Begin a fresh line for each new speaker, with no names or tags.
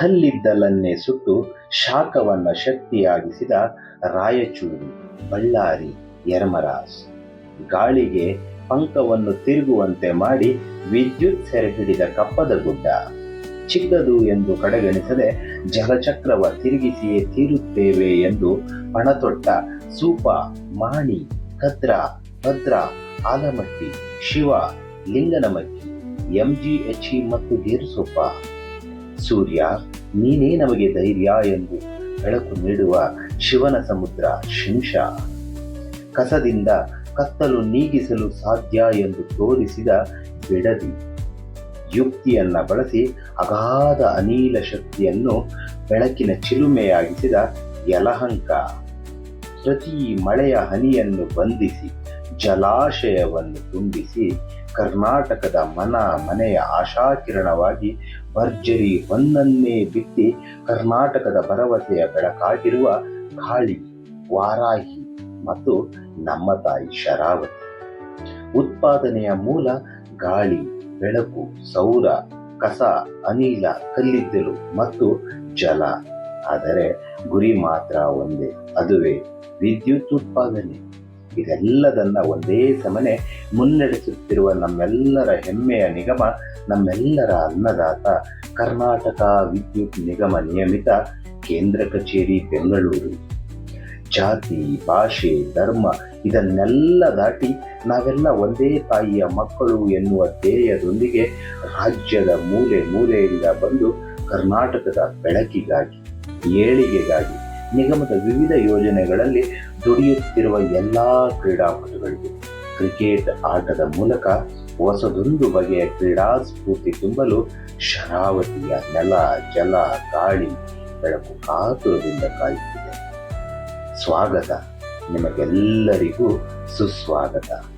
ಕಲ್ಲಿದ್ದಲನ್ನೇ ಸುಟ್ಟು ಶಾಖವನ್ನ ಶಕ್ತಿಯಾಗಿಸಿದ ರಾಯಚೂರು, ಬಳ್ಳಾರಿ, ಯರಮರಾಸ್. ಗಾಳಿಗೆ ಪಂಕವನ್ನು ತಿರುಗುವಂತೆ ಮಾಡಿ ವಿದ್ಯುತ್ ಸೆರೆ ಹಿಡಿದ ಕಪ್ಪದಗುಡ್ಡ. ಚಿಕ್ಕದು ಎಂದು ಕಡೆಗಣಿಸದೆ ಜಲಚಕ್ರವ ತಿರುಗಿಸಿಯೇ ತೀರುತ್ತೇವೆ ಎಂದು ಪಣತೊಟ್ಟ ಸೂಪ, ಮಾಣಿ, ಕದ್ರಾ, ಭದ್ರಾ, ಆಲಮಟ್ಟಿ, ಶಿವ, ಲಿಂಗನಮಕ್ಕಿ, MGHE ಮತ್ತು ಗೇರುಸೊಪ್ಪ. ಸೂರ್ಯ ನೀನೇ ನಮಗೆ ಧೈರ್ಯ ಎಂದು ಬೆಳಕು ನೀಡುವ ಶಿವನ ಸಮುದ್ರ ಶಿಂಷ. ಕಸದಿಂದ ಕತ್ತಲು ನೀಗಿಸಲು ಸಾಧ್ಯ ಎಂದು ತೋರಿಸಿದ ಬಿಡದಿ. ಯುಕ್ತಿಯನ್ನ ಬಳಸಿ ಅಗಾಧ ಅನಿಲ ಶಕ್ತಿಯನ್ನು ಬೆಳಕಿನ ಚಿಲುಮೆಯಾಗಿಸಿದ ಯಲಹಂಕ. ಪ್ರತಿ ಮಳೆಯ ಹನಿಯನ್ನು ಬಂಧಿಸಿ ಜಲಾಶಯವನ್ನು ತುಂಬಿಸಿ ಕರ್ನಾಟಕದ ಮನೆಯ ಆಶಾಕಿರಣವಾಗಿ ಭರ್ಜರಿ ಹೊನ್ನನ್ನೇ ಬಿತ್ತಿ ಕರ್ನಾಟಕದ ಭರವಸೆಯ ಬೆಳಕಾಗಿರುವ ಕಾಳಿ, ವಾರಾಹಿ ಮತ್ತು ನಮ್ಮ ತಾಯಿ ಶರಾವತಿ. ಉತ್ಪಾದನೆಯ ಮೂಲ ಗಾಳಿ, ಬೆಳಕು, ಸೌರ, ಕಸ, ಅನಿಲ, ಕಲ್ಲಿದ್ದಲು ಮತ್ತು ಜಲ. ಆದರೆ ಗುರಿ ಮಾತ್ರ ಒಂದೇ, ಅದುವೇ ವಿದ್ಯುತ್ ಉತ್ಪಾದನೆ. ಇದೆಲ್ಲದನ್ನ ಒಂದೇ ಸಮನೆ ಮುನ್ನಡೆಸುತ್ತಿರುವ ನಮ್ಮೆಲ್ಲರ ಹೆಮ್ಮೆಯ ನಿಗಮ, ನಮ್ಮೆಲ್ಲರ ಅನ್ನದಾತ ಕರ್ನಾಟಕ ವಿದ್ಯುತ್ ನಿಗಮ ನಿಯಮಿತ ಕೇಂದ್ರ ಕಚೇರಿ ಬೆಂಗಳೂರು. ಜಾತಿ, ಭಾಷೆ, ಧರ್ಮ ಇದನ್ನೆಲ್ಲ ದಾಟಿ ನಾವೆಲ್ಲ ಒಂದೇ ತಾಯಿಯ ಮಕ್ಕಳು ಎನ್ನುವ ಧ್ಯೇಯದೊಂದಿಗೆ ರಾಜ್ಯದ ಮೂಲೆ ಮೂಲೆಯಿಂದ ಬಂದು ಕರ್ನಾಟಕದ ಬೆಳಕಿಗಾಗಿ, ಏಳಿಗೆಗಾಗಿ ನಿಗಮದ ವಿವಿಧ ಯೋಜನೆಗಳಲ್ಲಿ ದುಡಿಯುತ್ತಿರುವ ಎಲ್ಲ ಕ್ರೀಡಾಪಟುಗಳಿಗೆ ಕ್ರಿಕೆಟ್ ಆಟದ ಮೂಲಕ ಹೊಸದೊಂದು ಬಗೆಯ ಕ್ರೀಡಾ ಸ್ಫೂರ್ತಿ ತುಂಬಲು ಶರಾವತಿಯ ನೆಲ, ಜಲ, ಗಾಳಿ, ಬೆಳಕು ಕಾತುರದಿಂದ ಕಾಯುತ್ತಿದೆ. ಸ್ವಾಗತ, ನಿಮಗೆಲ್ಲರಿಗೂ ಸುಸ್ವಾಗತ.